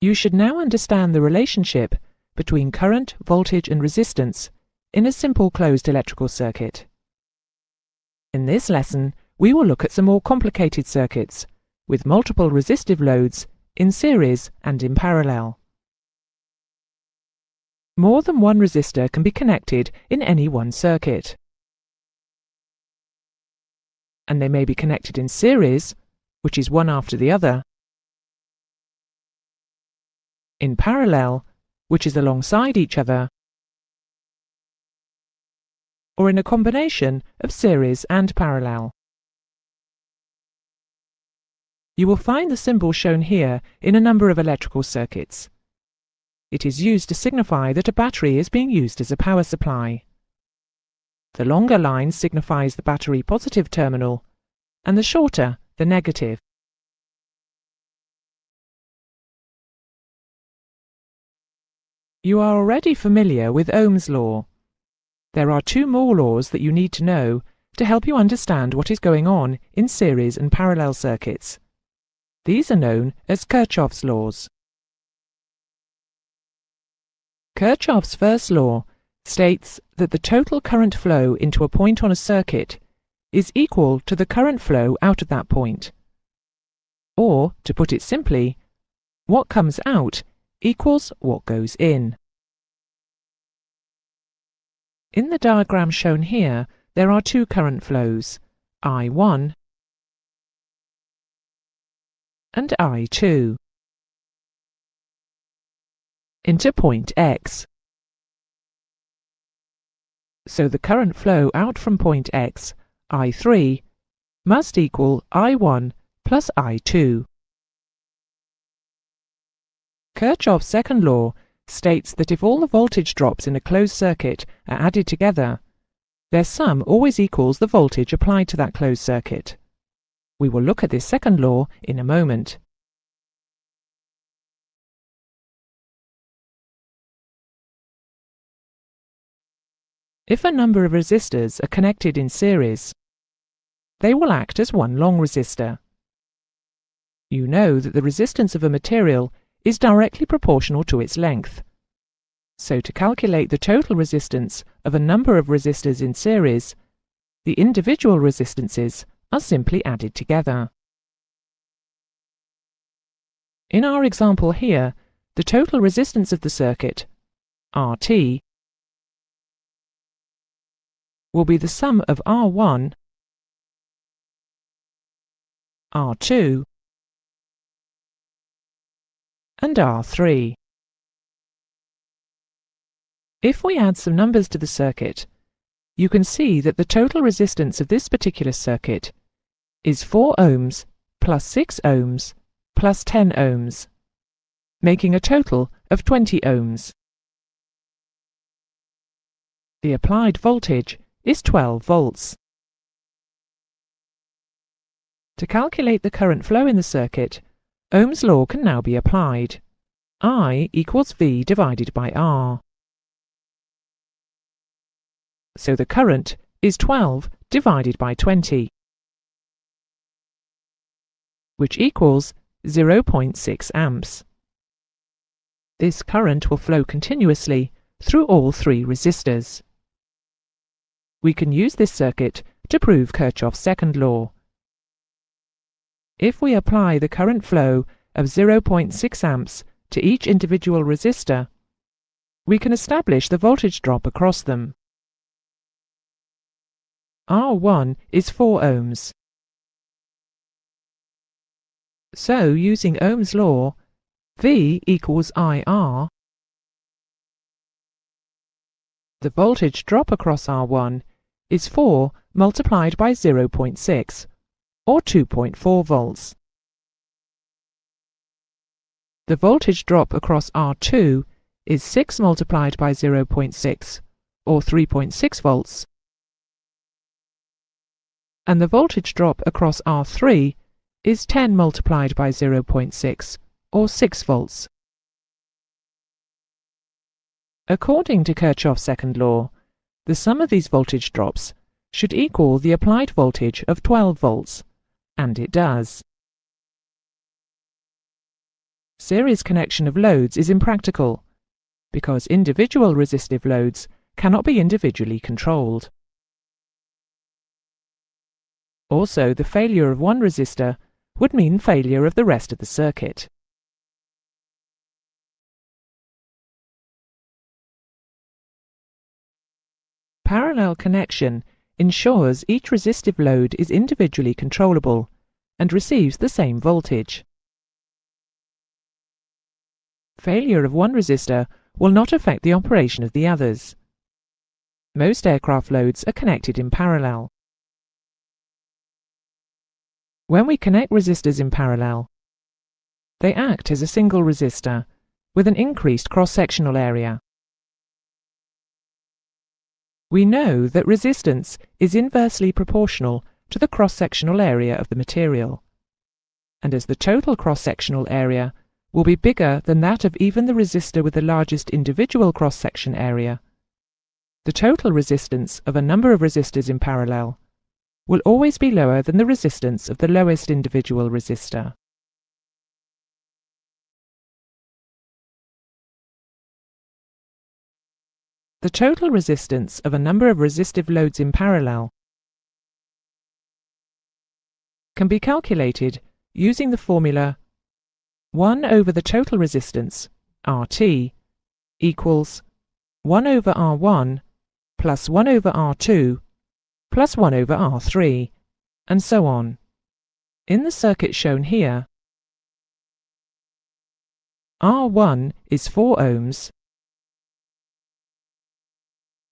You should now understand the relationship between current, voltage and resistance in a simple closed electrical circuit. In this lesson, we will look at some more complicated circuits with multiple resistive loads in series and in parallel. More than one resistor can be connected in any one circuit, and they may be connected in series, which is one after the other, in parallel, which is alongside each other, or in a combination of series and parallel. You will find the symbol shown here in a number of electrical circuits. It is used to signify that a battery is being used as a power supply. The longer line signifies the battery positive terminal, and the shorter the negative. You are already familiar with Ohm's law. There are two more laws that you need to know to help you understand what is going on in series and parallel circuits. These are known as Kirchhoff's laws. Kirchhoff's first law states that the total current flow into a point on a circuit is equal to the current flow out of that point. Or, to put it simply, what comes out equals what goes in. In the diagram shown here, there are two current flows, I1 and I2, into point X. So the current flow out from point X, I3, must equal I1 plus I2. Kirchhoff's second law states that if all the voltage drops in a closed circuit are added together, their sum always equals the voltage applied to that closed circuit. We will look at this second law in a moment. If a number of resistors are connected in series, they will act as one long resistor. You know that the resistance of a material is directly proportional to its length. So to calculate the total resistance of a number of resistors in series, the individual resistances are simply added together. In our example here, the total resistance of the circuit, RT, will be the sum of R1, R2, and R3. If we add some numbers to the circuit, you can see that the total resistance of this particular circuit is 4 ohms plus 6 ohms plus 10 ohms, making a total of 20 ohms. The applied voltage is 12 volts. To calculate the current flow in the circuit, Ohm's law can now be applied. I equals V divided by R. So the current is 12 divided by 20, which equals 0.6 amps. This current will flow continuously through all three resistors. We can use this circuit to prove Kirchhoff's second law. If we apply the current flow of 0.6 amps to each individual resistor, we can establish the voltage drop across them. R1 is 4 ohms. So, using Ohm's law, V equals IR. The voltage drop across R1 is 4 multiplied by 0.6, or 2.4 volts. The voltage drop across R2 is 6 multiplied by 0.6, or 3.6 volts. And the voltage drop across R3 is 10 multiplied by 0.6, or 6 volts. According to Kirchhoff's second law, the sum of these voltage drops should equal the applied voltage of 12 volts, and it does. Series connection of loads is impractical because individual resistive loads cannot be individually controlled. Also, the failure of one resistor would mean failure of the rest of the circuit. Parallel connection ensures each resistive load is individually controllable and receives the same voltage. Failure of one resistor will not affect the operation of the others. Most aircraft loads are connected in parallel. When we connect resistors in parallel, they act as a single resistor with an increased cross-sectional area. We know that resistance is inversely proportional to the cross-sectional area of the material, and as the total cross-sectional area will be bigger than that of even the resistor with the largest individual cross-section area, the total resistance of a number of resistors in parallel will always be lower than the resistance of the lowest individual resistor. The total resistance of a number of resistive loads in parallel can be calculated using the formula 1 over the total resistance, RT, equals 1 over R1 plus 1 over R2 plus 1 over R3, and so on. In the circuit shown here, R1 is 4 ohms,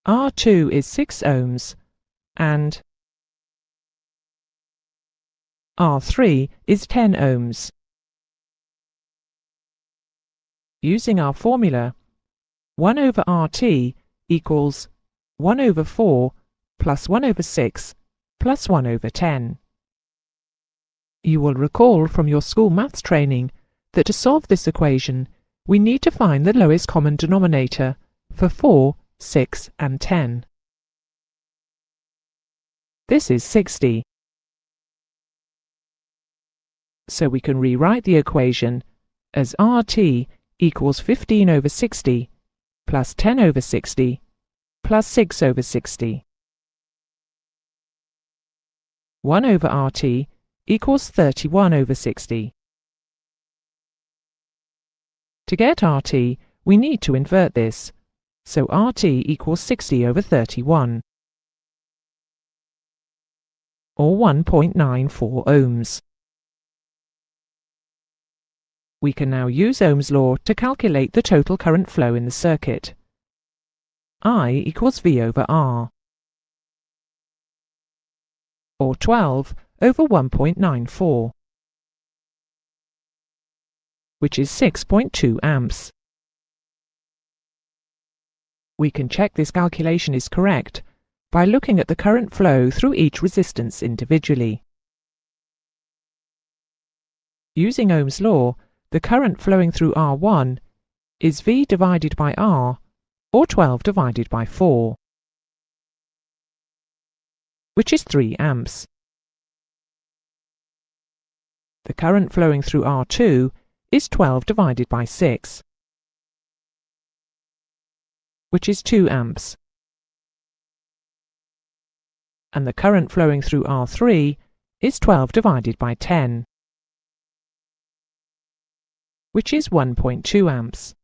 R2 is 6 ohms, and R3 is 10 ohms. Using our formula, 1 over RT equals 1 over 4 plus 1 over 6 plus 1 over 10. You will recall from your school maths training that to solve this equation, we need to find the lowest common denominator for 4, 6 and 10. This is 60. So we can rewrite the equation as RT equals 15 over 60 plus 10 over 60 plus 6 over 60. 1 over RT equals 31 over 60. To get RT, we need to invert this, so RT equals 60 over 31, or 1.94 ohms. We can now use Ohm's law to calculate the total current flow in the circuit. I equals V over R, or 12 over 1.94, which is 6.2 amps. We can check this calculation is correct by looking at the current flow through each resistance individually. Using Ohm's law, the current flowing through R1 is V divided by R, or 12 divided by 4, which is 3 amps. The current flowing through R2 is 12 divided by 6, which is 2 amps. And the current flowing through R3 is 12 divided by 10, which is 1.2 amps.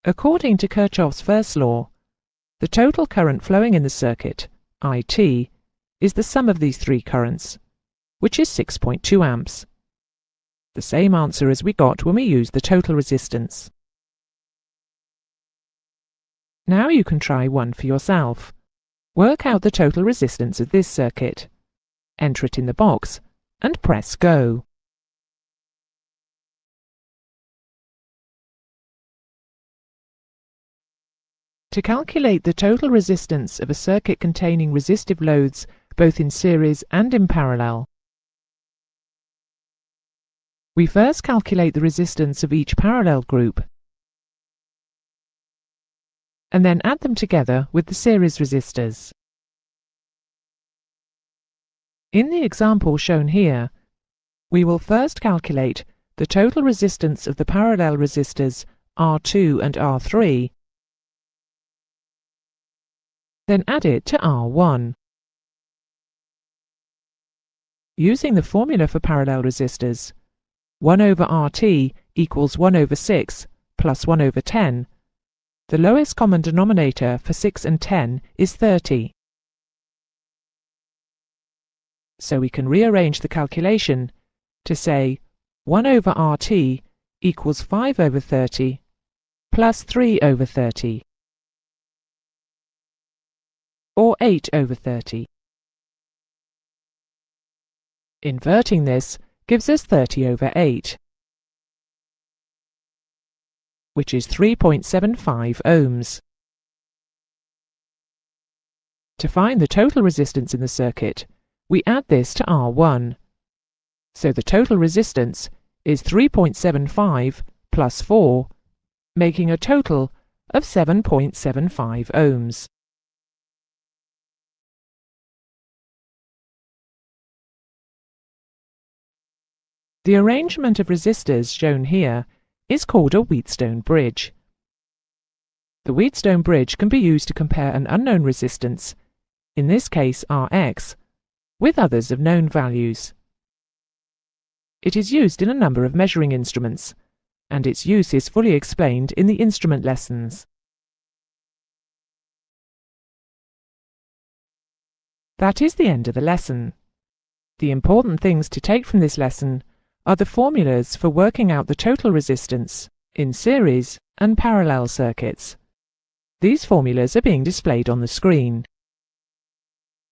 According to Kirchhoff's first law, the total current flowing in the circuit, IT, is the sum of these three currents, which is 6.2 amps. The same answer as we got when we used the total resistance. Now you can try one for yourself. Work out the total resistance of this circuit, enter it in the box, and press Go. To calculate the total resistance of a circuit containing resistive loads both in series and in parallel, we first calculate the resistance of each parallel group, and then add them together with the series resistors. In the example shown here, We will first calculate the total resistance of the parallel resistors R2 and R3, then add it to R1. Using the formula for parallel resistors, 1 over RT equals 1 over 6 plus 1 over 10, the lowest common denominator for 6 and 10 is 30. So we can rearrange the calculation to say 1 over RT equals 5 over 30 plus 3 over 30, or 8 over 30. Inverting this gives us 30 over 8, which is 3.75 ohms. To find the total resistance in the circuit, we add this to R1. So the total resistance is 3.75 plus 4, making a total of 7.75 ohms. The arrangement of resistors shown here is called a Wheatstone bridge. The Wheatstone bridge can be used to compare an unknown resistance, in this case Rx, with others of known values. It is used in a number of measuring instruments, and its use is fully explained in the instrument lessons. That is the end of the lesson. The important things to take from this lesson are the formulas for working out the total resistance in series and parallel circuits. These formulas are being displayed on the screen.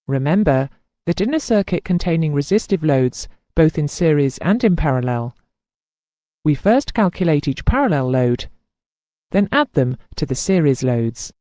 Remember that in a circuit containing resistive loads both in series and in parallel, we first calculate each parallel load, then add them to the series loads.